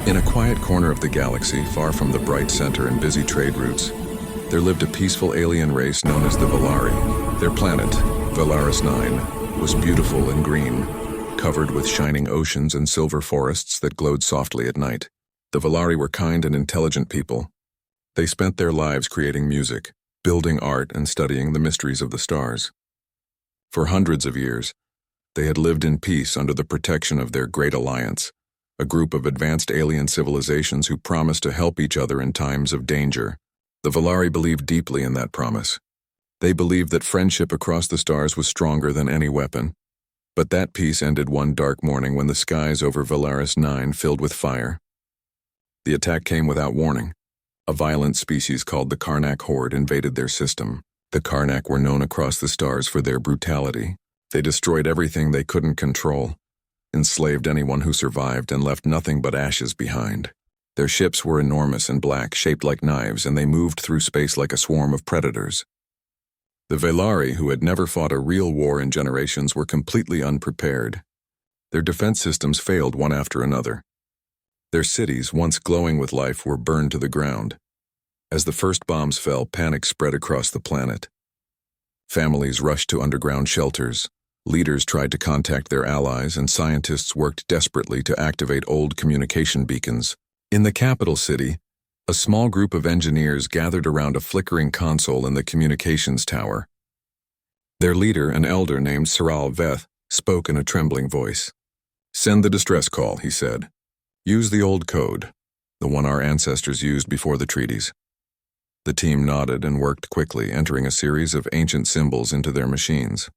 In a quiet corner of the galaxy, far from the bright center and busy trade routes, there lived a peaceful alien race known as the Valari. Their planet, Valaris 9, was beautiful and green, covered with shining oceans and silver forests that glowed softly at night. The Valari were kind and intelligent people. They spent their lives creating music, building art, and studying the mysteries of the stars. For hundreds of years, they had lived in peace under the protection of their Great Alliance, a group of advanced alien civilizations who promised to help each other in times of danger. The Valari believed deeply in that promise. They believed that friendship across the stars was stronger than any weapon. But that peace ended one dark morning when the skies over Valaris 9 filled with fire. The attack came without warning. A violent species called the Karnak Horde invaded their system. The Karnak were known across the stars for their brutality. They destroyed everything they couldn't control, enslaved anyone who survived, and left nothing but ashes behind. Their ships were enormous and black, shaped like knives, and they moved through space like a swarm of predators. The Valari, who had never fought a real war in generations, were completely unprepared. Their defense systems failed one after another. Their cities, once glowing with life, were burned to the ground. As the first bombs fell, panic spread across the planet. Families rushed to underground shelters. Leaders tried to contact their allies, and scientists worked desperately to activate old communication beacons. In the capital city, a small group of engineers gathered around a flickering console in the communications tower. Their leader, an elder named Saral Veth, spoke in a trembling voice. "Send the distress call," he said. "Use the old code, the one our ancestors used before the treaties." The team nodded and worked quickly, entering a series of ancient symbols into their machines.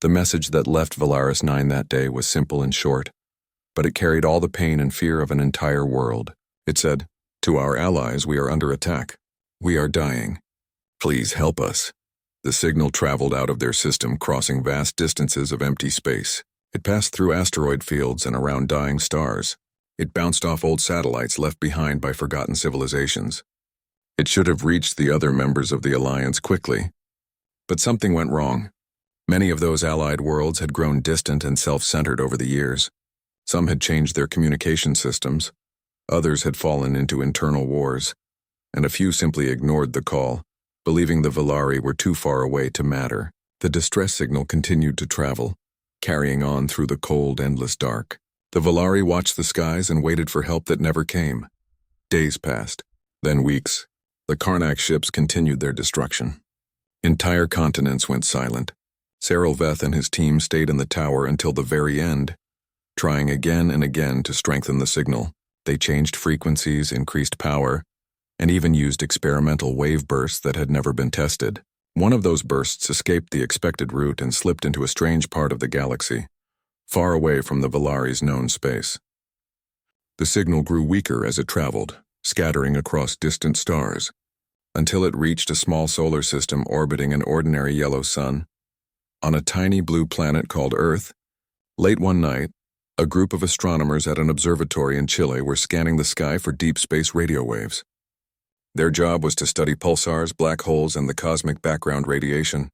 The message that left Valaris 9 that day was simple and short, but it carried all the pain and fear of an entire world. It said, "To our allies, we are under attack. We are dying. Please help us." The signal traveled out of their system, crossing vast distances of empty space. It passed through asteroid fields and around dying stars. It bounced off old satellites left behind by forgotten civilizations. It should have reached the other members of the Alliance quickly. But something went wrong. Many of those allied worlds had grown distant and self-centered over the years. Some had changed their communication systems. Others had fallen into internal wars. And a few simply ignored the call, believing the Valari were too far away to matter. The distress signal continued to travel, carrying on through the cold, endless dark. The Valari watched the skies and waited for help that never came. Days passed, then weeks. The Karnak ships continued their destruction. Entire continents went silent. Saral Veth and his team stayed in the tower until the very end, trying again and again to strengthen the signal. They changed frequencies, increased power, and even used experimental wave bursts that had never been tested. One of those bursts escaped the expected route and slipped into a strange part of the galaxy, far away from the Valari's known space. The signal grew weaker as it traveled, scattering across distant stars, until it reached a small solar system orbiting an ordinary yellow sun. On a tiny blue planet called Earth, late one night, a group of astronomers at an observatory in Chile were scanning the sky for deep space radio waves. Their job was to study pulsars, black holes, and the cosmic background radiation.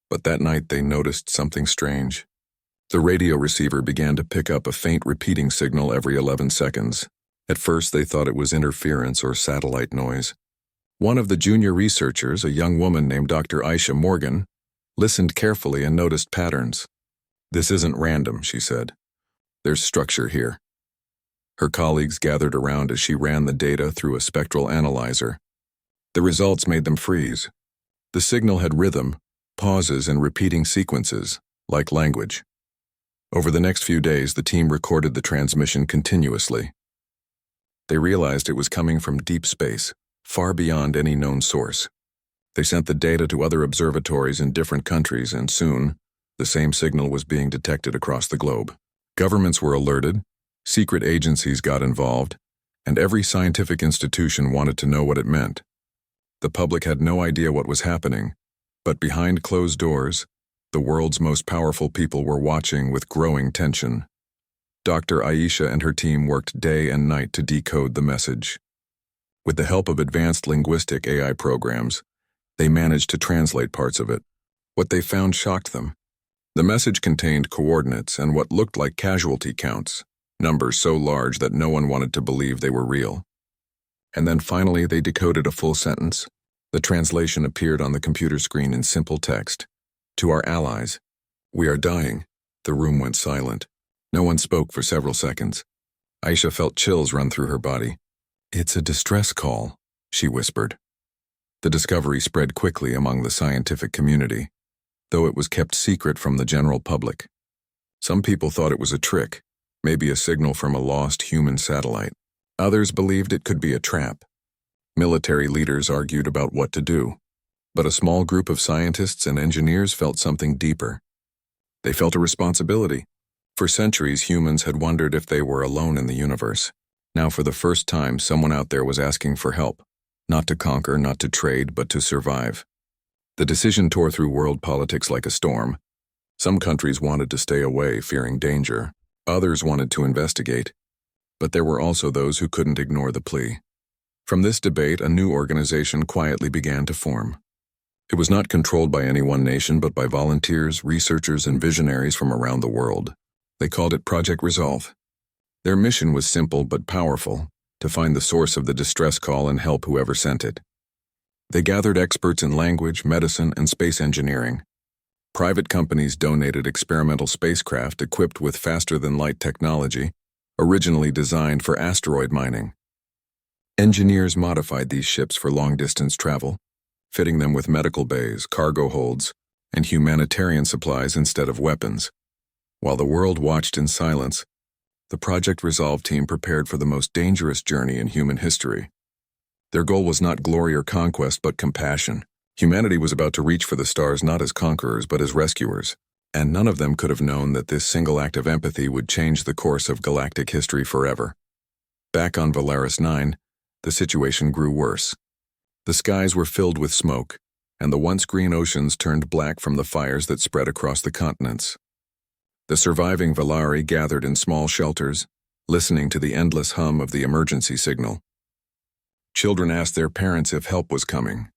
But that night they noticed something strange. The radio receiver began to pick up a faint repeating signal every 11 seconds. At first they thought it was interference or satellite noise. One of the junior researchers, a young woman named Dr. Aisha Morgan, listened carefully and noticed patterns. "This isn't random," she said. "There's structure here." Her colleagues gathered around as she ran the data through a spectral analyzer. The results made them freeze. The signal had rhythm, pauses, and repeating sequences, like language. Over the next few days, the team recorded the transmission continuously. They realized it was coming from deep space, far beyond any known source. They sent the data to other observatories in different countries, and soon, the same signal was being detected across the globe. Governments were alerted, secret agencies got involved, and every scientific institution wanted to know what it meant. The public had no idea what was happening, but behind closed doors, the world's most powerful people were watching with growing tension. Dr. Aisha and her team worked day and night to decode the message. With the help of advanced linguistic AI programs, they managed to translate parts of it. What they found shocked them. The message contained coordinates and what looked like casualty counts, numbers so large that no one wanted to believe they were real. And then finally they decoded a full sentence. The translation appeared on the computer screen in simple text. To our allies, we are dying. The room went silent. No one spoke for several seconds. Aisha felt chills run through her body. It's a distress call, she whispered. The discovery spread quickly among the scientific community, though it was kept secret from the general public. Some people thought it was a trick, maybe a signal from a lost human satellite. Others believed it could be a trap. Military leaders argued about what to do, but a small group of scientists and engineers felt something deeper. They felt a responsibility. For centuries, humans had wondered if they were alone in the universe. Now, for the first time, someone out there was asking for help. Not to conquer, not to trade, but to survive. The decision tore through world politics like a storm. Some countries wanted to stay away, fearing danger. Others wanted to investigate. But there were also those who couldn't ignore the plea. From this debate, a new organization quietly began to form. It was not controlled by any one nation, but by volunteers, researchers, and visionaries from around the world. They called it Project Resolve. Their mission was simple but powerful: to find the source of the distress call and help whoever sent it. They gathered experts in language, medicine, and space engineering. Private companies donated experimental spacecraft equipped with faster-than-light technology, originally designed for asteroid mining. Engineers modified these ships for long-distance travel, fitting them with medical bays, cargo holds, and humanitarian supplies instead of weapons. While the world watched in silence, the Project Resolve team prepared for the most dangerous journey in human history. Their goal was not glory or conquest, but compassion. Humanity was about to reach for the stars not as conquerors, but as rescuers. And none of them could have known that this single act of empathy would change the course of galactic history forever. Back on Valaris 9, the situation grew worse. The skies were filled with smoke, and the once green oceans turned black from the fires that spread across the continents. The surviving Valari gathered in small shelters, listening to the endless hum of the emergency signal. Children asked their parents if help was coming.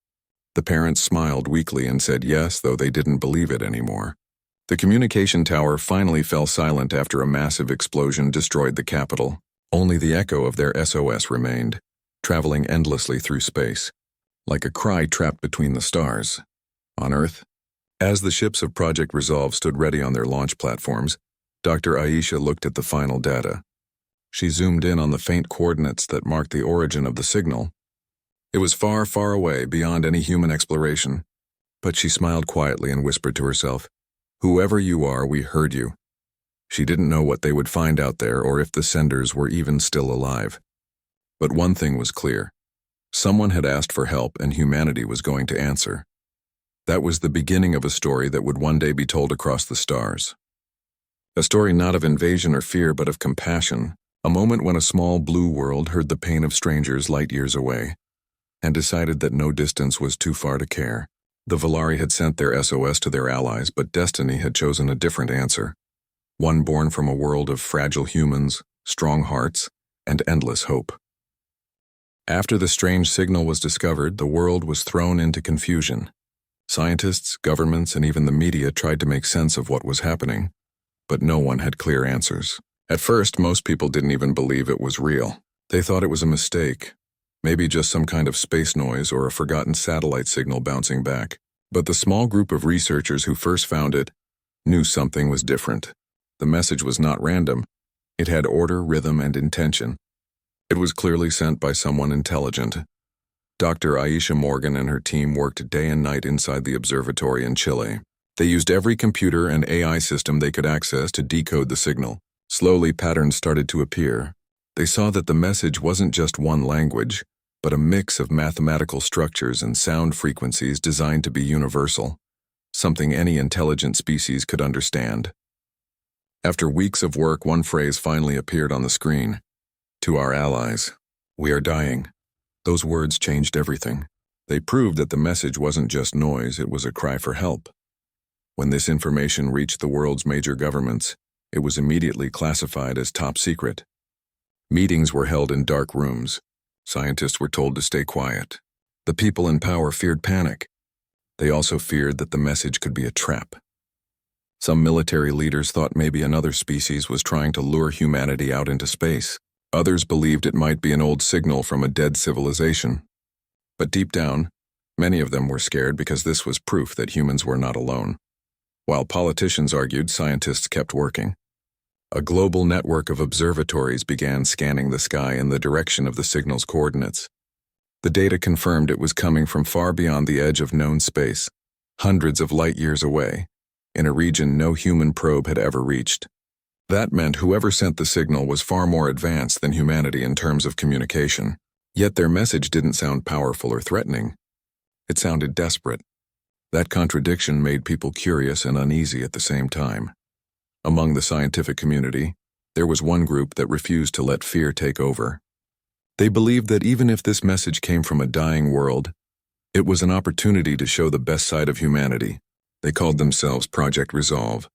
The parents smiled weakly and said yes, though they didn't believe it anymore. The communication tower finally fell silent after a massive explosion destroyed the capital. Only the echo of their SOS remained, traveling endlessly through space, like a cry trapped between the stars. On Earth, as the ships of Project Resolve stood ready on their launch platforms, Dr. Aisha looked at the final data. She zoomed in on the faint coordinates that marked the origin of the signal. It was far, far away, beyond any human exploration. But she smiled quietly and whispered to herself, "Whoever you are, we heard you." She didn't know what they would find out there or if the senders were even still alive. But one thing was clear. Someone had asked for help and humanity was going to answer. That was the beginning of a story that would one day be told across the stars. A story not of invasion or fear, but of compassion. A moment when a small blue world heard the pain of strangers light years away, and decided that no distance was too far to care. The Valari had sent their SOS to their allies, but destiny had chosen a different answer. One born from a world of fragile humans, strong hearts, and endless hope. After the strange signal was discovered, the world was thrown into confusion. Scientists, governments, and even the media tried to make sense of what was happening, but no one had clear answers. At first, most people didn't even believe it was real. They thought it was a mistake, maybe just some kind of space noise or a forgotten satellite signal bouncing back. But the small group of researchers who first found it knew something was different. The message was not random. It had order, rhythm, and intention. It was clearly sent by someone intelligent. Dr. Aisha Morgan and her team worked day and night inside the observatory in Chile. They used every computer and AI system they could access to decode the signal. Slowly, patterns started to appear. They saw that the message wasn't just one language, but a mix of mathematical structures and sound frequencies designed to be universal, something any intelligent species could understand. After weeks of work, one phrase finally appeared on the screen. "To our allies, we are dying." Those words changed everything. They proved that the message wasn't just noise, it was a cry for help. When this information reached the world's major governments, it was immediately classified as top secret. Meetings were held in dark rooms. Scientists were told to stay quiet. The people in power feared panic. They also feared that the message could be a trap. Some military leaders thought maybe another species was trying to lure humanity out into space. Others believed it might be an old signal from a dead civilization. But deep down, many of them were scared because this was proof that humans were not alone. While politicians argued, scientists kept working. A global network of observatories began scanning the sky in the direction of the signal's coordinates. The data confirmed it was coming from far beyond the edge of known space, hundreds of light years away, in a region no human probe had ever reached. That meant whoever sent the signal was far more advanced than humanity in terms of communication. Yet their message didn't sound powerful or threatening. It sounded desperate. That contradiction made people curious and uneasy at the same time. Among the scientific community, there was one group that refused to let fear take over. They believed that even if this message came from a dying world, it was an opportunity to show the best side of humanity. They called themselves Project Resolve.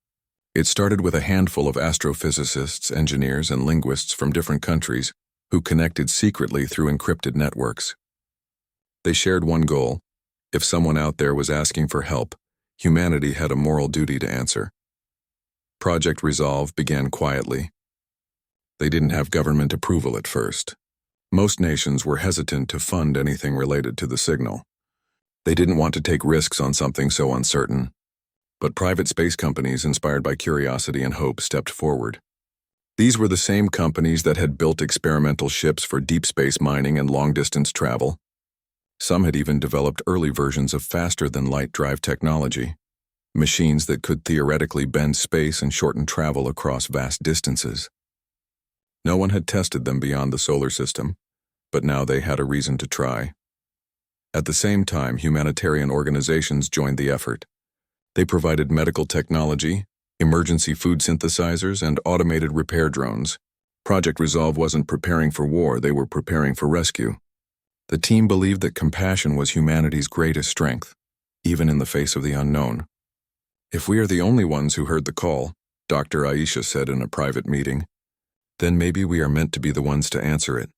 It started with a handful of astrophysicists, engineers, and linguists from different countries who connected secretly through encrypted networks. They shared one goal: if someone out there was asking for help, humanity had a moral duty to answer. Project Resolve began quietly. They didn't have government approval at first. Most nations were hesitant to fund anything related to the signal. They didn't want to take risks on something so uncertain. But private space companies inspired by curiosity and hope stepped forward. These were the same companies that had built experimental ships for deep space mining and long-distance travel. Some had even developed early versions of faster-than-light drive technology, machines that could theoretically bend space and shorten travel across vast distances. No one had tested them beyond the solar system, but now they had a reason to try. At the same time, humanitarian organizations joined the effort. They provided medical technology, emergency food synthesizers, and automated repair drones. Project Resolve wasn't preparing for war, they were preparing for rescue. The team believed that compassion was humanity's greatest strength, even in the face of the unknown. "If we are the only ones who heard the call," Dr. Aisha said in a private meeting, "then maybe we are meant to be the ones to answer it."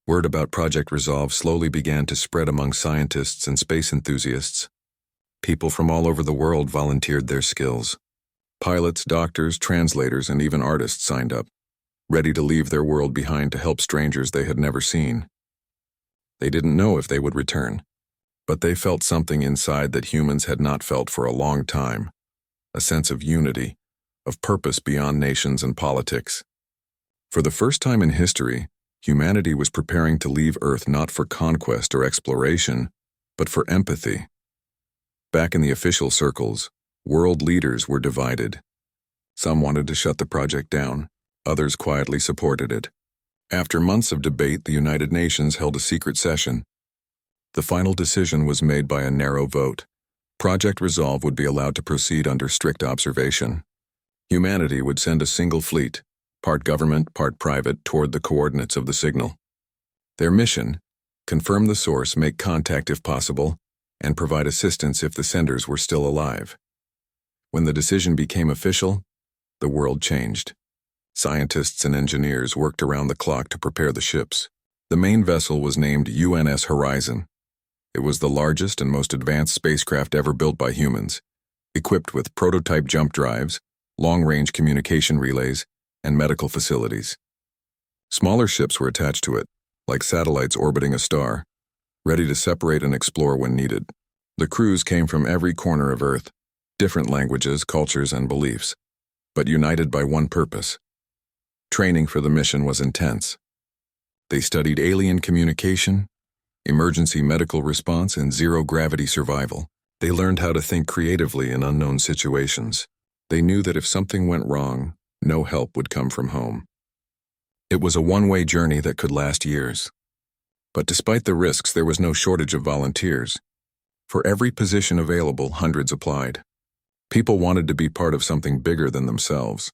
Word about Project Resolve slowly began to spread among scientists and space enthusiasts. People from all over the world volunteered their skills. Pilots, doctors, translators, and even artists signed up, ready to leave their world behind to help strangers they had never seen. They didn't know if they would return, but they felt something inside that humans had not felt for a long time, a sense of unity, of purpose beyond nations and politics. For the first time in history, humanity was preparing to leave Earth not for conquest or exploration, but for empathy. Back in the official circles, world leaders were divided. Some wanted to shut the project down, others quietly supported it. After months of debate, the United Nations held a secret session. The final decision was made by a narrow vote. Project Resolve would be allowed to proceed under strict observation. Humanity would send a single fleet, part government, part private, toward the coordinates of the signal. Their mission: confirm the source, make contact if possible, and provide assistance if the senders were still alive. When the decision became official, the world changed. Scientists and engineers worked around the clock to prepare the ships. The main vessel was named UNS Horizon. It was the largest and most advanced spacecraft ever built by humans, equipped with prototype jump drives, long-range communication relays, and medical facilities. Smaller ships were attached to it, like satellites orbiting a star, ready to separate and explore when needed. The crews came from every corner of Earth, different languages, cultures, and beliefs, but united by one purpose. Training for the mission was intense. They studied alien communication, emergency medical response, and zero-gravity survival. They learned how to think creatively in unknown situations. They knew that if something went wrong, no help would come from home. It was a one-way journey that could last years. But despite the risks, there was no shortage of volunteers. For every position available, hundreds applied. People wanted to be part of something bigger than themselves.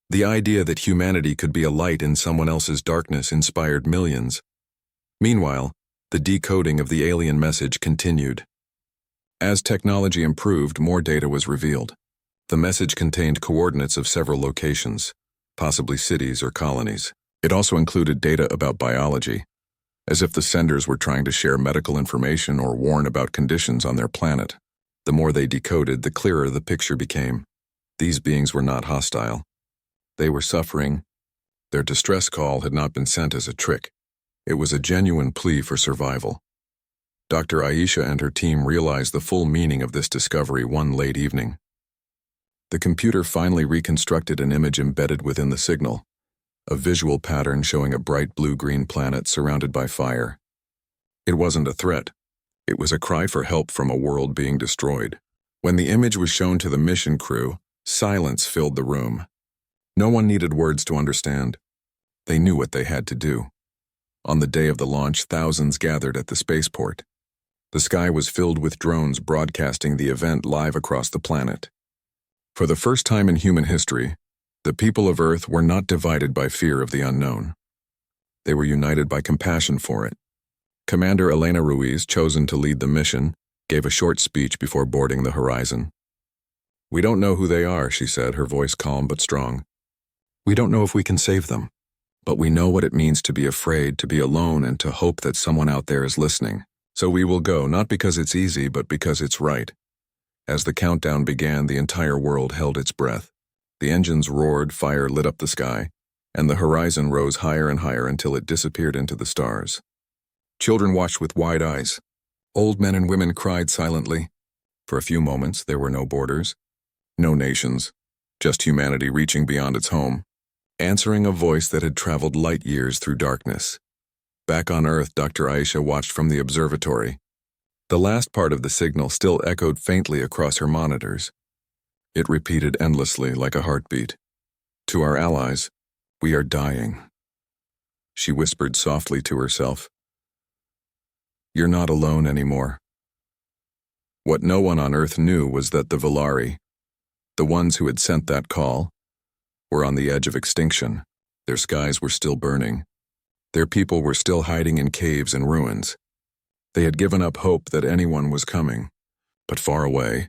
The idea that humanity could be a light in someone else's darkness inspired millions. Meanwhile, the decoding of the alien message continued. As technology improved, more data was revealed. The message contained coordinates of several locations, possibly cities or colonies. It also included data about biology, as if the senders were trying to share medical information or warn about conditions on their planet. The more they decoded, the clearer the picture became. These beings were not hostile. They were suffering. Their distress call had not been sent as a trick. It was a genuine plea for survival. Dr. Aisha and her team realized the full meaning of this discovery one late evening. The computer finally reconstructed an image embedded within the signal, a visual pattern showing a bright blue-green planet surrounded by fire. It wasn't a threat. It was a cry for help from a world being destroyed. When the image was shown to the mission crew, silence filled the room. No one needed words to understand. They knew what they had to do. On the day of the launch, thousands gathered at the spaceport. The sky was filled with drones broadcasting the event live across the planet. For the first time in human history, the people of Earth were not divided by fear of the unknown. They were united by compassion for it. Commander Elena Ruiz, chosen to lead the mission, gave a short speech before boarding the horizon. "We don't know who they are," she said, her voice calm but strong. "We don't know if we can save them, but we know what it means to be afraid, to be alone, and to hope that someone out there is listening. So we will go, not because it's easy, but because it's right." As the countdown began, the entire world held its breath. The engines roared, fire lit up the sky, and the horizon rose higher and higher until it disappeared into the stars. Children watched with wide eyes. Old men and women cried silently. For a few moments, there were no borders, no nations, just humanity reaching beyond its home, answering a voice that had traveled light years through darkness. Back on Earth, Dr. Aisha watched from the observatory. The last part of the signal still echoed faintly across her monitors. It repeated endlessly like a heartbeat. "To our allies, we are dying." She whispered softly to herself. "You're not alone anymore." What no one on Earth knew was that the Volari, the ones who had sent that call, were on the edge of extinction. Their skies were still burning. Their people were still hiding in caves and ruins. They had given up hope that anyone was coming. But far away,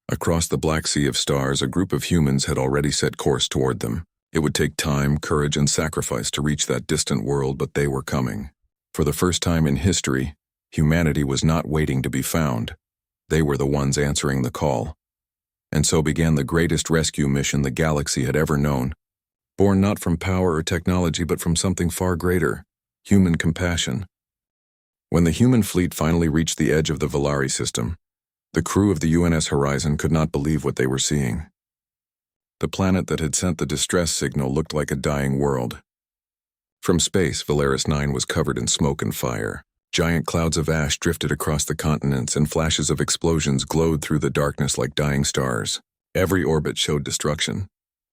across the Black Sea of stars, a group of humans had already set course toward them. It would take time, courage, and sacrifice to reach that distant world, but they were coming. For the first time in history, humanity was not waiting to be found. They were the ones answering the call. And so began the greatest rescue mission the galaxy had ever known, born not from power or technology, but from something far greater: human compassion. When the human fleet finally reached the edge of the Volari system, the crew of the UNS Horizon could not believe what they were seeing. The planet that had sent the distress signal looked like a dying world. From space, Valeris 9 was covered in smoke and fire. Giant clouds of ash drifted across the continents, and flashes of explosions glowed through the darkness like dying stars. Every orbit showed destruction.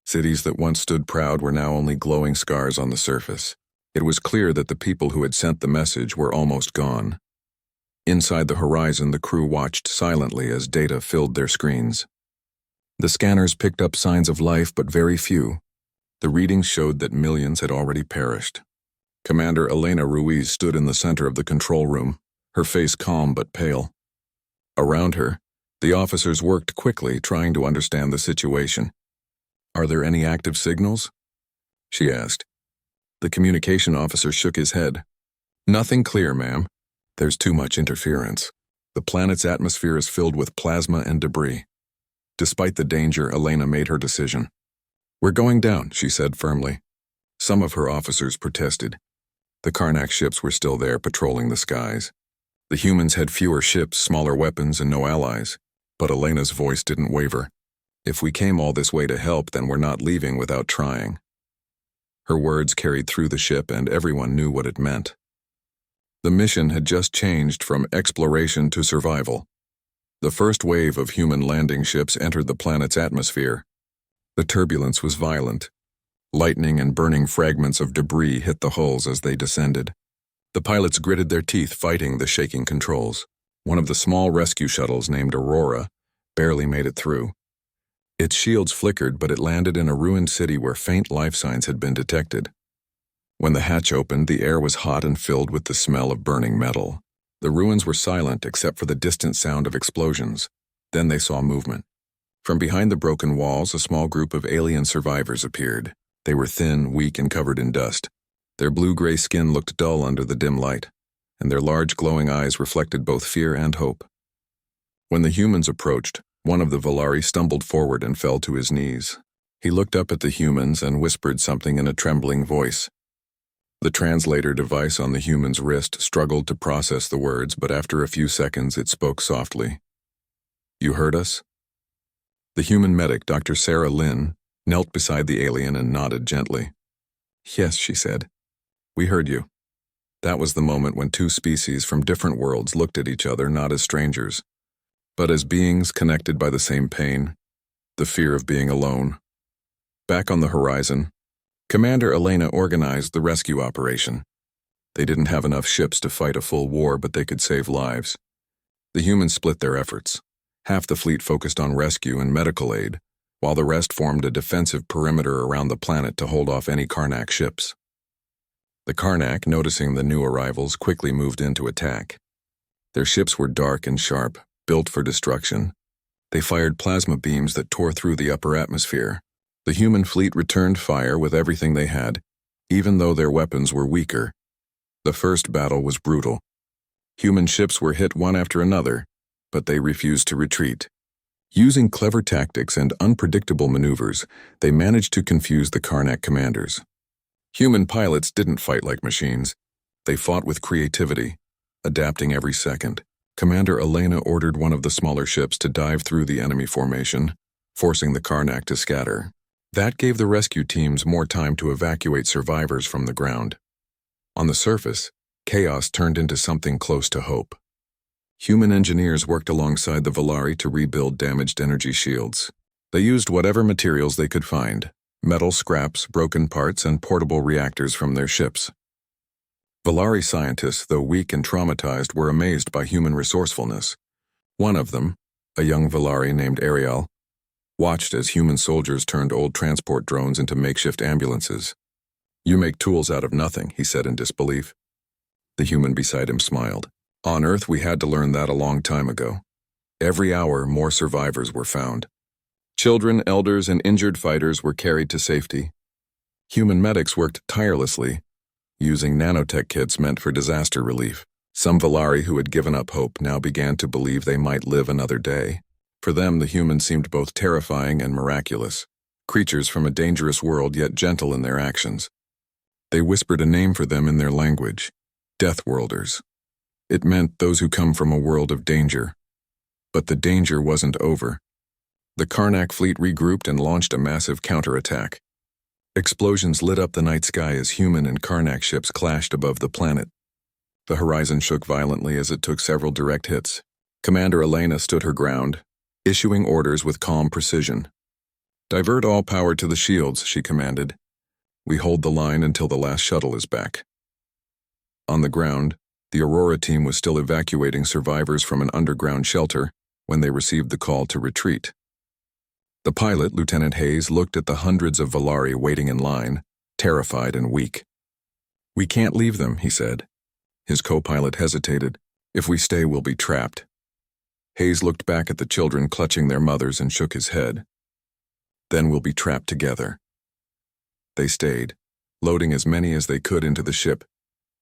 Cities that once stood proud were now only glowing scars on the surface. It was clear that the people who had sent the message were almost gone. Inside the horizon, the crew watched silently as data filled their screens. The scanners picked up signs of life, but very few. The readings showed that millions had already perished. Commander Elena Ruiz stood in the center of the control room, her face calm but pale. Around her, the officers worked quickly, trying to understand the situation. "Are there any active signals?" she asked. The communication officer shook his head. "Nothing clear, ma'am. There's too much interference. The planet's atmosphere is filled with plasma and debris." Despite the danger, Elena made her decision. "We're going down," she said firmly. Some of her officers protested. The Karnak ships were still there, patrolling the skies. The humans had fewer ships, smaller weapons, and no allies. But Elena's voice didn't waver. "If we came all this way to help, then we're not leaving without trying." Her words carried through the ship, and everyone knew what it meant. The mission had just changed from exploration to survival. The first wave of human landing ships entered the planet's atmosphere. The turbulence was violent. Lightning and burning fragments of debris hit the hulls as they descended. The pilots gritted their teeth fighting the shaking controls. One of the small rescue shuttles, named Aurora, barely made it through. Its shields flickered, but it landed in a ruined city where faint life signs had been detected. When the hatch opened, the air was hot and filled with the smell of burning metal. The ruins were silent except for the distant sound of explosions. Then they saw movement. From behind the broken walls, a small group of alien survivors appeared. They were thin, weak, and covered in dust. Their blue-gray skin looked dull under the dim light, and their large glowing eyes reflected both fear and hope. When the humans approached, One of the Volari stumbled forward and fell to his knees. He looked up at the humans and whispered something in a trembling voice. The translator device on the human's wrist struggled to process the words, but after a few seconds it spoke softly. "You heard us?" The human medic, Dr. Sarah Lynn, knelt beside the alien and nodded gently. "Yes," she said. "We heard you." That was the moment when two species from different worlds looked at each other not as strangers, but as beings connected by the same pain, the fear of being alone. Back on the horizon, Commander Elena organized the rescue operation. They didn't have enough ships to fight a full war, but they could save lives. The humans split their efforts. Half the fleet focused on rescue and medical aid, while the rest formed a defensive perimeter around the planet to hold off any Karnak ships. The Karnak, noticing the new arrivals, quickly moved in to attack. Their ships were dark and sharp, built for destruction. They fired plasma beams that tore through the upper atmosphere. The human fleet returned fire with everything they had, even though their weapons were weaker. The first battle was brutal. Human ships were hit one after another, but they refused to retreat. Using clever tactics and unpredictable maneuvers, they managed to confuse the Karnak commanders. Human pilots didn't fight like machines. They fought with creativity, adapting every second. Commander Elena ordered one of the smaller ships to dive through the enemy formation, forcing the Karnak to scatter. That gave the rescue teams more time to evacuate survivors from the ground. On the surface, chaos turned into something close to hope. Human engineers worked alongside the Volari to rebuild damaged energy shields. They used whatever materials they could find: metal scraps, broken parts, and portable reactors from their ships. Volari scientists, though weak and traumatized, were amazed by human resourcefulness. One of them, a young Volari named Ariel, watched as human soldiers turned old transport drones into makeshift ambulances. "You make tools out of nothing," he said in disbelief. The human beside him smiled. "On Earth, we had to learn that a long time ago. Every hour, more survivors were found. Children, elders, and injured fighters were carried to safety. Human medics worked tirelessly, using nanotech kits meant for disaster relief. Some Volari who had given up hope now began to believe they might live another day. For them, the humans seemed both terrifying and miraculous, creatures from a dangerous world yet gentle in their actions. They whispered a name for them in their language: Deathworlders. It meant those who come from a world of danger. But the danger wasn't over. The Karnak fleet regrouped and launched a massive counterattack. Explosions lit up the night sky as human and Karnak ships clashed above the planet. The horizon shook violently as it took several direct hits. Commander Elena stood her ground, issuing orders with calm precision. "Divert all power to the shields," she commanded. "We hold the line until the last shuttle is back." On the ground, the Aurora team was still evacuating survivors from an underground shelter when they received the call to retreat. The pilot, Lieutenant Hayes, looked at the hundreds of Volari waiting in line, terrified and weak. "We can't leave them," he said. His co-pilot hesitated. "If we stay, we'll be trapped." Hayes looked back at the children clutching their mothers and shook his head. "Then we'll be trapped together." They stayed, loading as many as they could into the ship,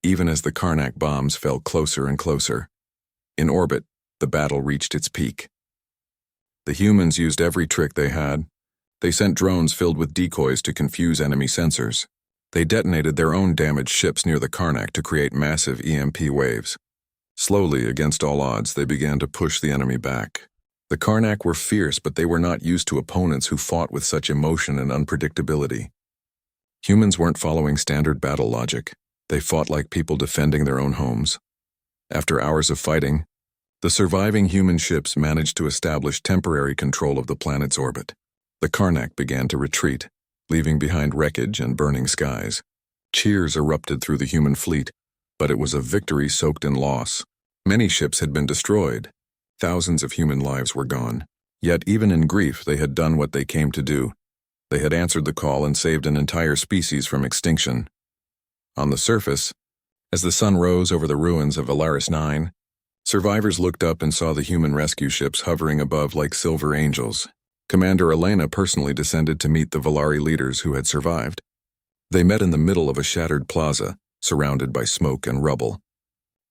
even as the Karnak bombs fell closer and closer. In orbit, the battle reached its peak. The humans used every trick they had. They sent drones filled with decoys to confuse enemy sensors. They detonated their own damaged ships near the Karnak to create massive EMP waves. Slowly, against all odds, they began to push the enemy back. The Karnak were fierce, but they were not used to opponents who fought with such emotion and unpredictability. Humans weren't following standard battle logic. They fought like people defending their own homes. After hours of fighting, the surviving human ships managed to establish temporary control of the planet's orbit. The Karnak began to retreat, leaving behind wreckage and burning skies. Cheers erupted through the human fleet, but it was a victory soaked in loss. Many ships had been destroyed. Thousands of human lives were gone. Yet even in grief, they had done what they came to do. They had answered the call and saved an entire species from extinction. On the surface, as the sun rose over the ruins of Valaris 9, survivors looked up and saw the human rescue ships hovering above like silver angels. Commander Elena personally descended to meet the Volari leaders who had survived. They met in the middle of a shattered plaza, surrounded by smoke and rubble.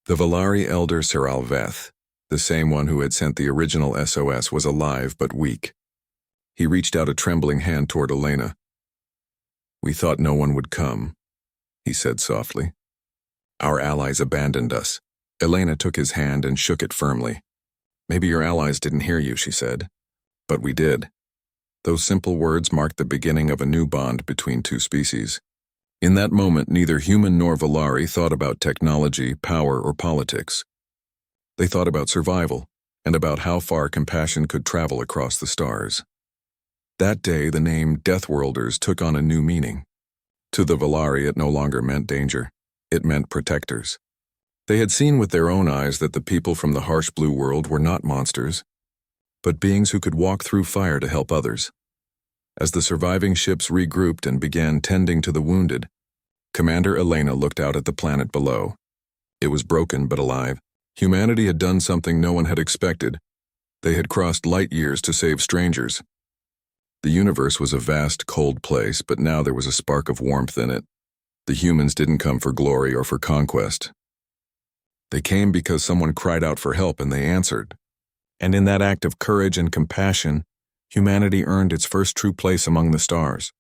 The Volari elder Seralveth, The same one who had sent the original SOS was alive but weak. He reached out a trembling hand toward Elena. "We thought no one would come," he said softly. "Our allies abandoned us." Elena took his hand and shook it firmly. "Maybe your allies didn't hear you," she said. "But we did." Those simple words marked the beginning of a new bond between two species. In that moment, neither human nor Valari thought about technology, power, or politics. They thought about survival, and about how far compassion could travel across the stars. That day, the name Deathworlders took on a new meaning. To the Valari, it no longer meant danger. It meant protectors. They had seen with their own eyes that the people from the harsh blue world were not monsters, but beings who could walk through fire to help others. As the surviving ships regrouped and began tending to the wounded, Commander Elena looked out at the planet below. It was broken but alive. Humanity had done something no one had expected. They had crossed light years to save strangers. The universe was a vast, cold place, but now there was a spark of warmth in it. The humans didn't come for glory or for conquest. They came because someone cried out for help and they answered. And in that act of courage and compassion, humanity earned its first true place among the stars.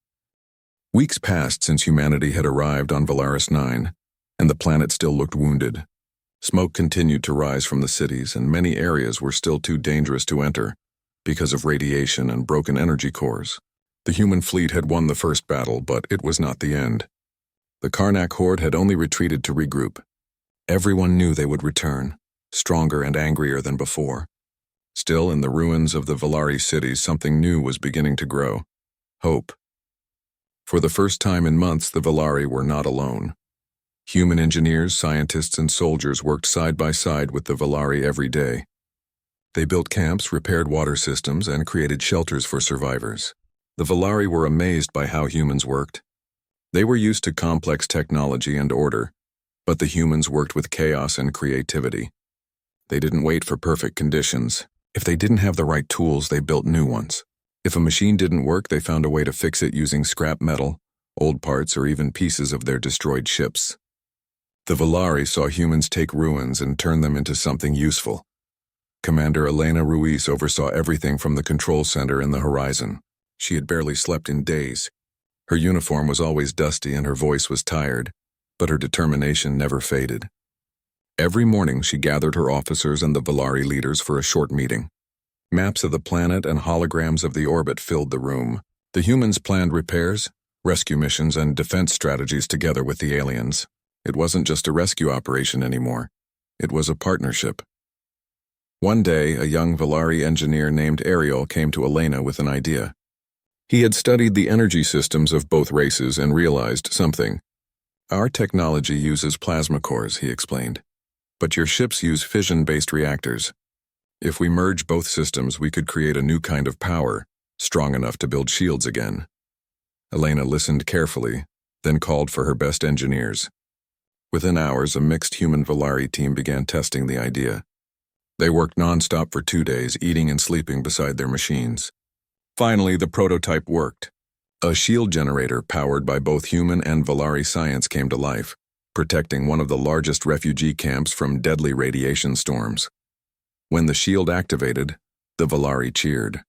Weeks passed since humanity had arrived on Valaris 9, and the planet still looked wounded. Smoke continued to rise from the cities, and many areas were still too dangerous to enter because of radiation and broken energy cores. The human fleet had won the first battle, but it was not the end. The Karnak horde had only retreated to regroup. Everyone knew they would return, stronger and angrier than before. Still, in the ruins of the Valari cities, something new was beginning to grow. Hope. For the first time in months, the Valari were not alone. Human engineers, scientists, and soldiers worked side by side with the Valari every day. They built camps, repaired water systems, and created shelters for survivors. The Valari were amazed by how humans worked. They were used to complex technology and order, but the humans worked with chaos and creativity. They didn't wait for perfect conditions. If they didn't have the right tools, they built new ones. If a machine didn't work, they found a way to fix it using scrap metal, old parts, or even pieces of their destroyed ships. The Valari saw humans take ruins and turn them into something useful. Commander Elena Ruiz oversaw everything from the control center in the horizon. She had barely slept in days. Her uniform was always dusty and her voice was tired, but her determination never faded. Every morning she gathered her officers and the Valari leaders for a short meeting. Maps of the planet and holograms of the orbit filled the room. The humans planned repairs, rescue missions, and defense strategies together with the aliens. It wasn't just a rescue operation anymore. It was a partnership. One day, a young Valari engineer named Ariel came to Elena with an idea. He had studied the energy systems of both races and realized something. "Our technology uses plasma cores," he explained. "But your ships use fission-based reactors. If we merge both systems, we could create a new kind of power, strong enough to build shields again." Elena listened carefully, then called for her best engineers. Within hours, a mixed human-Valari team began testing the idea. They worked non-stop for 2 days, eating and sleeping beside their machines. Finally, the prototype worked. A shield generator powered by both human and Valari science came to life, protecting one of the largest refugee camps from deadly radiation storms. When the shield activated, the Valari cheered.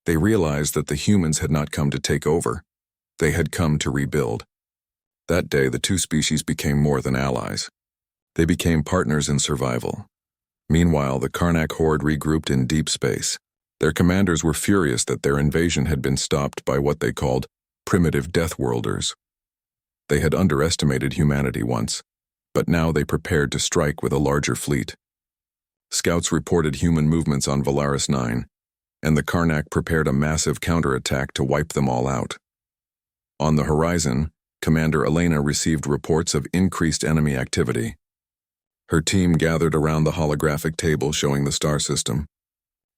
They realized that the humans had not come to take over. They had come to rebuild. That day, the two species became more than allies. They became partners in survival. Meanwhile, the Karnak horde regrouped in deep space. Their commanders were furious that their invasion had been stopped by what they called primitive Deathworlders. They had underestimated humanity once, but now they prepared to strike with a larger fleet. Scouts reported human movements on Valaris 9, and the Karnak prepared a massive counterattack to wipe them all out. On the horizon, Commander Elena received reports of increased enemy activity. Her team gathered around the holographic table showing the star system.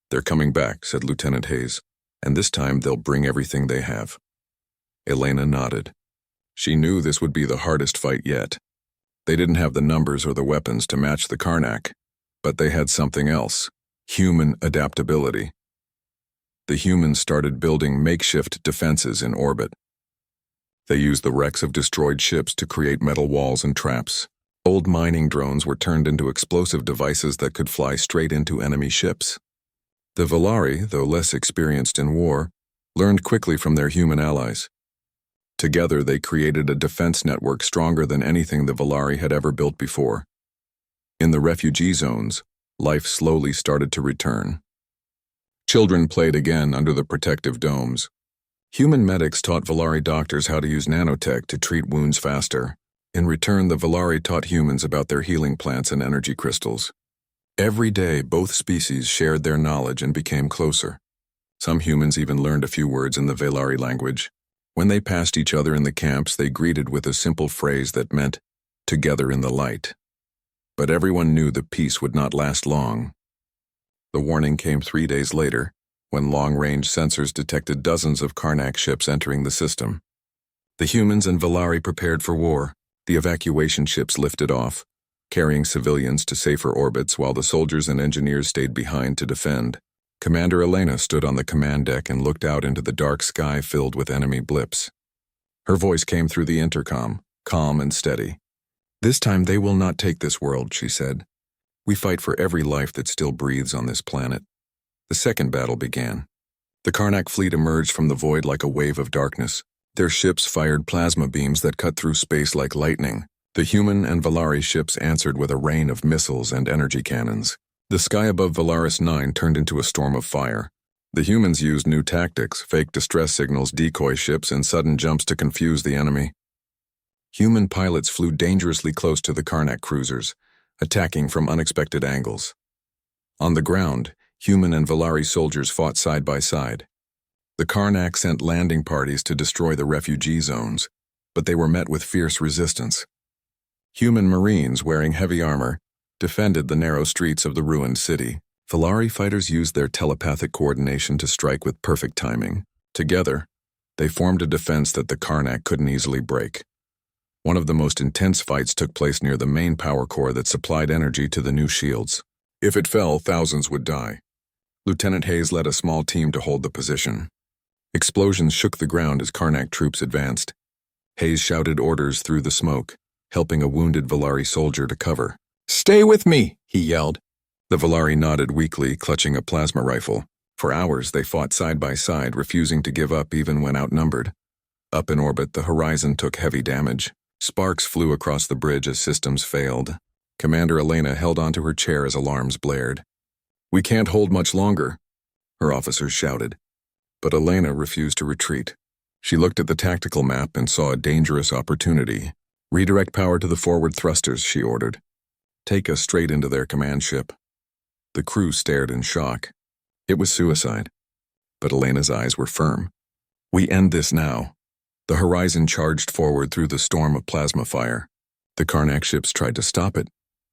"They're coming back," said Lieutenant Hayes, "and this time they'll bring everything they have." Elena nodded. She knew this would be the hardest fight yet. They didn't have the numbers or the weapons to match the Karnak, but they had something else: human adaptability. The humans started building makeshift defenses in orbit. They used the wrecks of destroyed ships to create metal walls and traps. Old mining drones were turned into explosive devices that could fly straight into enemy ships. The Volari, though less experienced in war, learned quickly from their human allies. Together, they created a defense network stronger than anything the Volari had ever built before. In the refugee zones, life slowly started to return. Children played again under the protective domes. Human medics taught Volari doctors how to use nanotech to treat wounds faster. In return, the Volari taught humans about their healing plants and energy crystals. Every day, both species shared their knowledge and became closer. Some humans even learned a few words in the Volari language. When they passed each other in the camps, they greeted with a simple phrase that meant, "Together in the light." But everyone knew the peace would not last long. The warning came 3 days later, when long-range sensors detected dozens of Karnak ships entering the system. The humans and Volari prepared for war. The evacuation ships lifted off, carrying civilians to safer orbits while the soldiers and engineers stayed behind to defend. Commander Elena stood on the command deck and looked out into the dark sky filled with enemy blips. Her voice came through the intercom, calm and steady. "This time they will not take this world," she said. "We fight for every life that still breathes on this planet." The second battle began. The Karnak fleet emerged from the void like a wave of darkness. Their ships fired plasma beams that cut through space like lightning. The human and Volari ships answered with a rain of missiles and energy cannons. The sky above Volaris 9 turned into a storm of fire. The humans used new tactics, fake distress signals, decoy ships, and sudden jumps to confuse the enemy. Human pilots flew dangerously close to the Karnak cruisers, attacking from unexpected angles. On the ground, human and Volari soldiers fought side by side. The Karnak sent landing parties to destroy the refugee zones, but they were met with fierce resistance. Human Marines wearing heavy armor defended the narrow streets of the ruined city. Volari fighters used their telepathic coordination to strike with perfect timing. Together, they formed a defense that the Karnak couldn't easily break. One of the most intense fights took place near the main power core that supplied energy to the new shields. If it fell, thousands would die. Lieutenant Hayes led a small team to hold the position. Explosions shook the ground as Karnak troops advanced. Hayes shouted orders through the smoke, helping a wounded Volari soldier to cover. "Stay with me," he yelled. The Volari nodded weakly, clutching a plasma rifle. For hours, they fought side by side, refusing to give up even when outnumbered. Up in orbit, the horizon took heavy damage. Sparks flew across the bridge as systems failed. Commander Elena held onto her chair as alarms blared. "We can't hold much longer," her officers shouted. But Elena refused to retreat. She looked at the tactical map and saw a dangerous opportunity. "Redirect power to the forward thrusters," she ordered. "Take us straight into their command ship." The crew stared in shock. It was suicide. But Elena's eyes were firm. "We end this now." The horizon charged forward through the storm of plasma fire. The Karnak ships tried to stop it,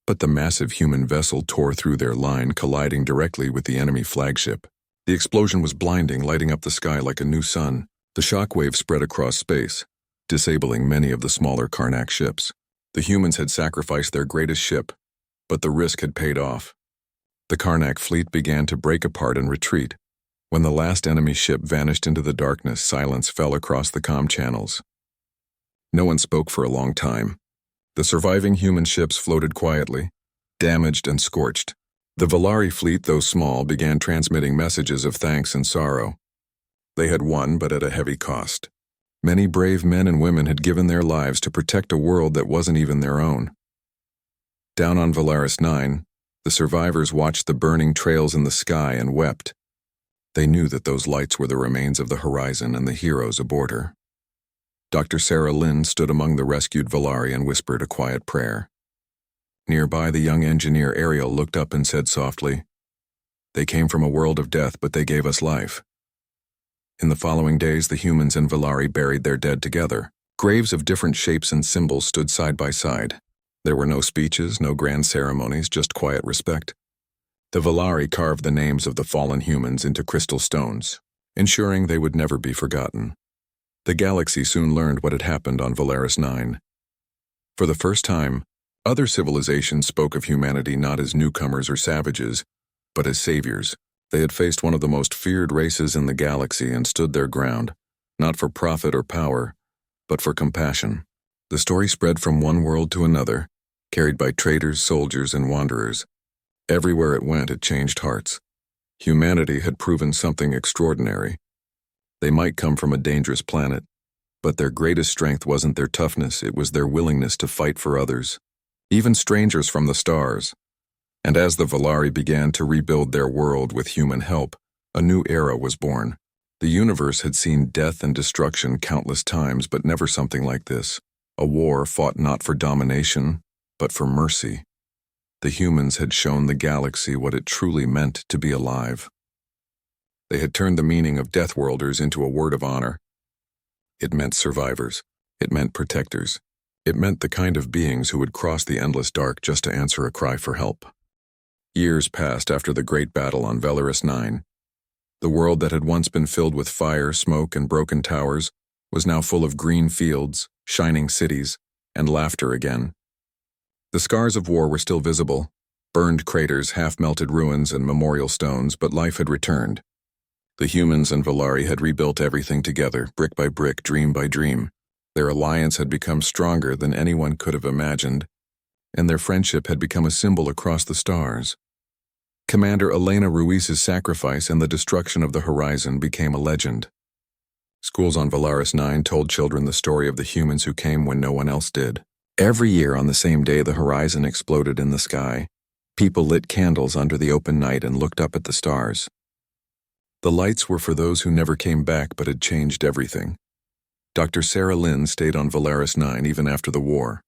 but the massive human vessel tore through their line, colliding directly with the enemy flagship. The explosion was blinding, lighting up the sky like a new sun. The shockwave spread across space, disabling many of the smaller Karnak ships. The humans had sacrificed their greatest ship, but the risk had paid off. The Karnak fleet began to break apart and retreat. When the last enemy ship vanished into the darkness, silence fell across the comm channels. No one spoke for a long time. The surviving human ships floated quietly, damaged and scorched. The Volari fleet, though small, began transmitting messages of thanks and sorrow. They had won, but at a heavy cost. Many brave men and women had given their lives to protect a world that wasn't even their own. Down on Volaris 9, the survivors watched the burning trails in the sky and wept. They knew that those lights were the remains of the horizon and the heroes aboard her. Dr. Sarah Lynn stood among the rescued Volari and whispered a quiet prayer. Nearby, the young engineer Ariel looked up and said softly, "They came from a world of death, but they gave us life." In the following days, the humans and Volari buried their dead together. Graves of different shapes and symbols stood side by side. There were no speeches, no grand ceremonies, just quiet respect. The Volari carved the names of the fallen humans into crystal stones, ensuring they would never be forgotten. The galaxy soon learned what had happened on Volaris 9. For the first time, other civilizations spoke of humanity not as newcomers or savages, but as saviors. They had faced one of the most feared races in the galaxy and stood their ground, not for profit or power, but for compassion. The story spread from one world to another, carried by traders, soldiers, and wanderers. Everywhere it went, it changed hearts. Humanity had proven something extraordinary. They might come from a dangerous planet, but their greatest strength wasn't their toughness, it was their willingness to fight for others, even strangers from the stars. And as the Volari began to rebuild their world with human help, a new era was born. The universe had seen death and destruction countless times, but never something like this. A war fought not for domination, but for mercy. The humans had shown the galaxy what it truly meant to be alive. They had turned the meaning of Deathworlders into a word of honor. It meant survivors. It meant protectors. It meant the kind of beings who would cross the endless dark just to answer a cry for help. Years passed after the great battle on Velaris 9. The world that had once been filled with fire, smoke, and broken towers was now full of green fields, shining cities, and laughter again. The scars of war were still visible, burned craters, half-melted ruins, and memorial stones, but life had returned. The humans and Volari had rebuilt everything together, brick by brick, dream by dream. Their alliance had become stronger than anyone could have imagined, and their friendship had become a symbol across the stars. Commander Elena Ruiz's sacrifice and the destruction of the horizon became a legend. Schools on Velaris 9 told children the story of the humans who came when no one else did. Every year on the same day the horizon exploded in the sky, people lit candles under the open night and looked up at the stars. The lights were for those who never came back but had changed everything. Dr. Sarah Lynn stayed on Velaris 9 even after the war.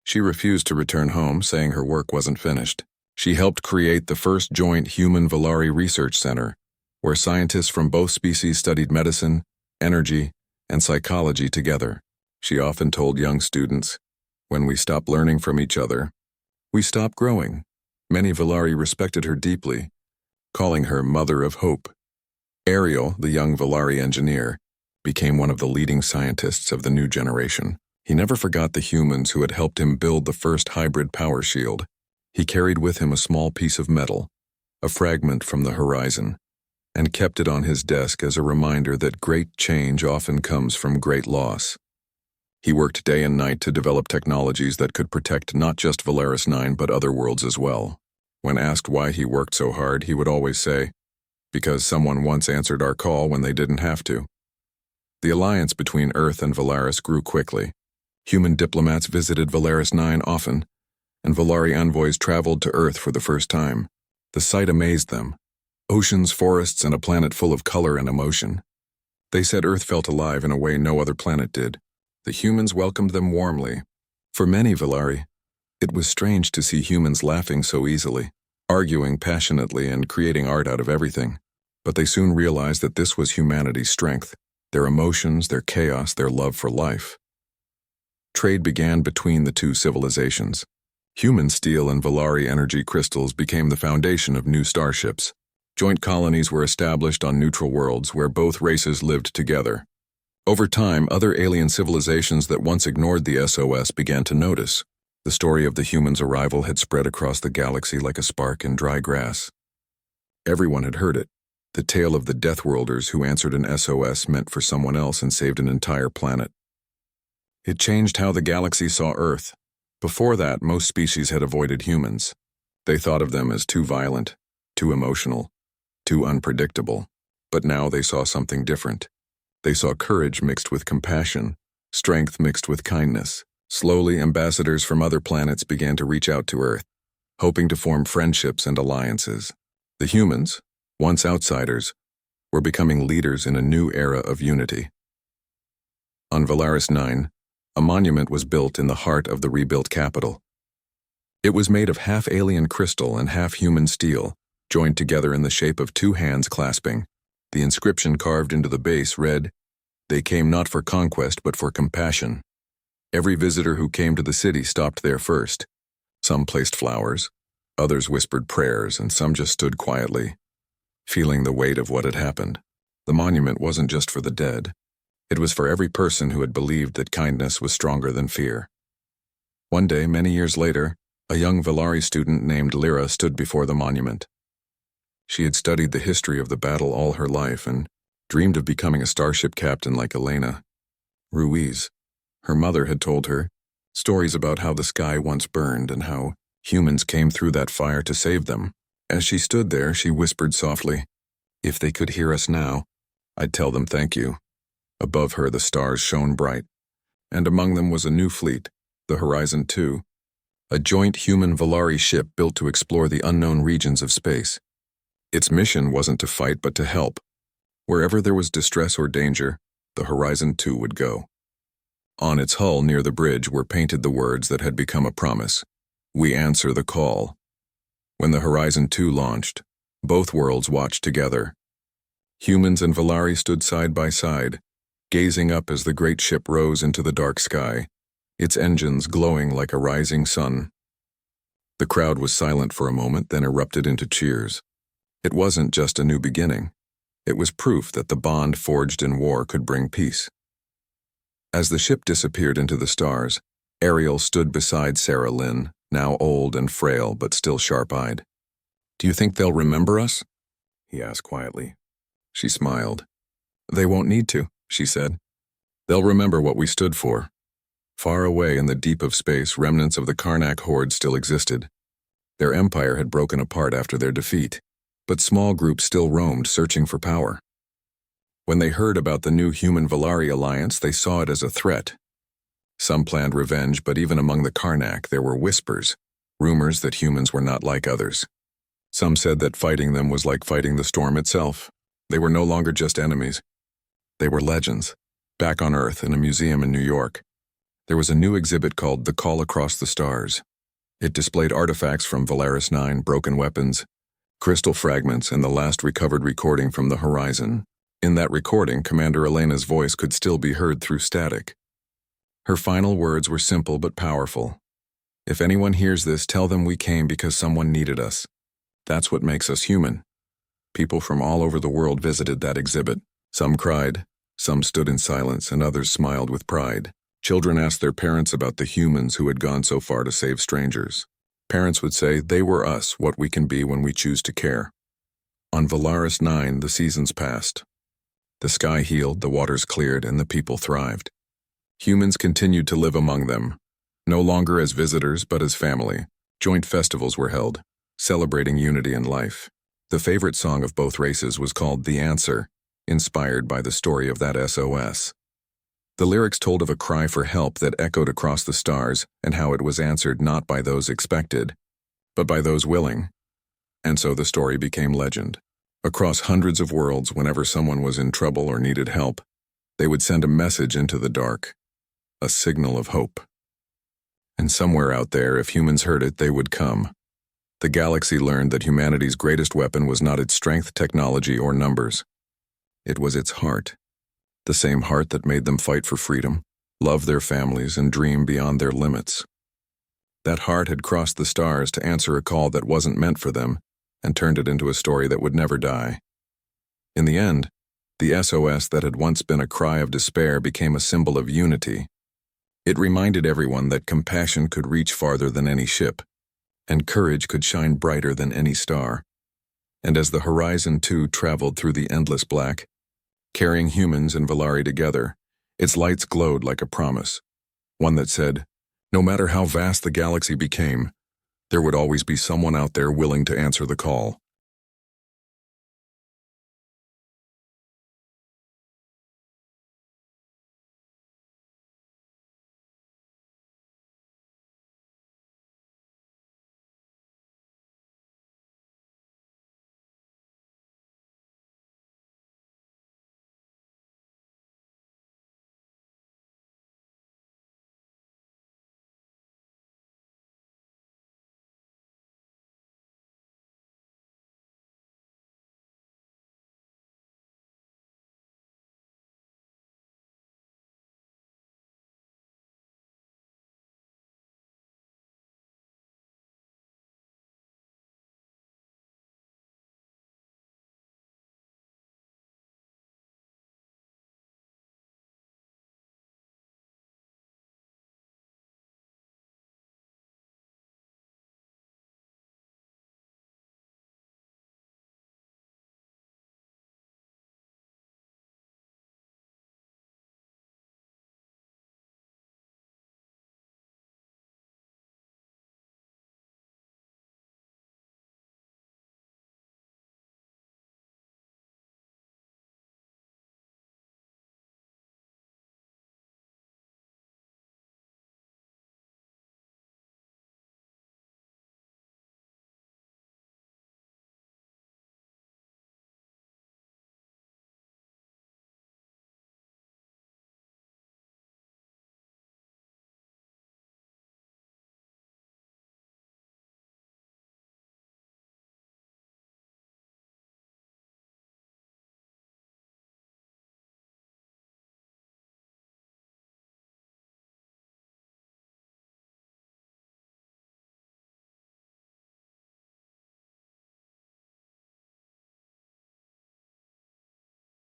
She refused to return home, saying her work wasn't finished. She helped create the first joint human-Volari research center, where scientists from both species studied medicine, energy, and psychology together. She often told young students, "When we stop learning from each other, we stop growing." Many Volari respected her deeply, calling her Mother of Hope. Ariel, the young Volari engineer, became one of the leading scientists of the new generation. He never forgot the humans who had helped him build the first hybrid power shield. He carried with him a small piece of metal, a fragment from the horizon, and kept it on his desk as a reminder that great change often comes from great loss. He worked day and night to develop technologies that could protect not just Velaris 9 but other worlds as well. When asked why he worked so hard, he would always say, "Because someone once answered our call when they didn't have to." The alliance between Earth and Velaris grew quickly. Human diplomats visited Velaris 9 often, and Volari envoys traveled to Earth for the first time. The sight amazed them. Oceans, forests, and a planet full of color and emotion. They said Earth felt alive in a way no other planet did. The humans welcomed them warmly. For many Volari, it was strange to see humans laughing so easily, arguing passionately, and creating art out of everything. But they soon realized that this was humanity's strength, their emotions, their chaos, their love for life. Trade began between the two civilizations. Human steel and Volari energy crystals became the foundation of new starships. Joint colonies were established on neutral worlds where both races lived together. Over time, other alien civilizations that once ignored the SOS began to notice. The story of the humans' arrival had spread across the galaxy like a spark in dry grass. Everyone had heard it. The tale of the Deathworlders who answered an SOS meant for someone else and saved an entire planet. It changed how the galaxy saw Earth. Before that, most species had avoided humans. They thought of them as too violent, too emotional, too unpredictable. But now they saw something different. They saw courage mixed with compassion, strength mixed with kindness. Slowly, ambassadors from other planets began to reach out to Earth, hoping to form friendships and alliances. The humans, once outsiders, were becoming leaders in a new era of unity. On Velaris 9, a monument was built in the heart of the rebuilt capital. It was made of half alien crystal and half human steel, joined together in the shape of two hands clasping. The inscription carved into the base read, "They came not for conquest but for compassion." Every visitor who came to the city stopped there first. Some placed flowers, others whispered prayers, and some just stood quietly, feeling the weight of what had happened. The monument wasn't just for the dead. It was for every person who had believed that kindness was stronger than fear. One day, many years later, a young Volari student named Lyra stood before the monument. She had studied the history of the battle all her life and dreamed of becoming a starship captain like Elena Ruiz. Her mother had told her, Stories about how the sky once burned and how humans came through that fire to save them. As she stood there, she whispered softly, "If they could hear us now, I'd tell them thank you." Above her, the stars shone bright, and among them was a new fleet, the Horizon 2, a joint human-Volari ship built to explore the unknown regions of space. Its mission wasn't to fight but to help. Wherever there was distress or danger, the Horizon 2 would go. On its hull near the bridge were painted the words that had become a promise: "We answer the call." When the Horizon 2 launched, both worlds watched together. Humans and Volari stood side by side, gazing up as the great ship rose into the dark sky, its engines glowing like a rising sun. The crowd was silent for a moment, then erupted into cheers. It wasn't just a new beginning. It was proof that the bond forged in war could bring peace. As the ship disappeared into the stars, Ariel stood beside Sarah Lynn, now old and frail but still sharp-eyed. "Do you think they'll remember us?" he asked quietly. She smiled. "They won't need to," she said. "They'll remember what we stood for." Far away in the deep of space, remnants of the Karnak horde still existed. Their empire had broken apart after their defeat, but small groups still roamed, searching for power. When they heard about the new human-Volari alliance, they saw it as a threat. Some planned revenge, but even among the Karnak there were whispers, rumors that humans were not like others. Some said that fighting them was like fighting the storm itself. They were no longer just enemies. They were legends. Back on Earth, in a museum in New York, there was a new exhibit called The Call Across the Stars. It displayed artifacts from Volaris 9, broken weapons, crystal fragments, and the last recovered recording from the Horizon. In that recording, Commander Elena's voice could still be heard through static. Her final words were simple but powerful. "If anyone hears this, tell them we came because someone needed us. That's what makes us human." People from all over the world visited that exhibit. Some cried, some stood in silence, and others smiled with pride. Children asked their parents about the humans who had gone so far to save strangers. Parents would say, "They were us, what we can be when we choose to care." On Volaris 9, the seasons passed. The sky healed, the waters cleared, and the people thrived. Humans continued to live among them, no longer as visitors but as family. Joint festivals were held, celebrating unity and life. The favorite song of both races was called "The Answer," inspired by the story of that SOS. The lyrics told of a cry for help that echoed across the stars and how it was answered not by those expected, but by those willing. And so the story became legend. Across hundreds of worlds, whenever someone was in trouble or needed help, they would send a message into the dark, a signal of hope. And somewhere out there, if humans heard it, they would come. The galaxy learned that humanity's greatest weapon was not its strength, technology, or numbers. It was its heart. The same heart that made them fight for freedom, love their families, and dream beyond their limits. That heart had crossed the stars to answer a call that wasn't meant for them, and turned it into a story that would never die. In the end, the SOS that had once been a cry of despair became a symbol of unity. It reminded everyone that compassion could reach farther than any ship, and courage could shine brighter than any star. And as the Horizon 2 traveled through the endless black, carrying humans and Volari together, its lights glowed like a promise, one that said, no matter how vast the galaxy became, there would always be someone out there willing to answer the call.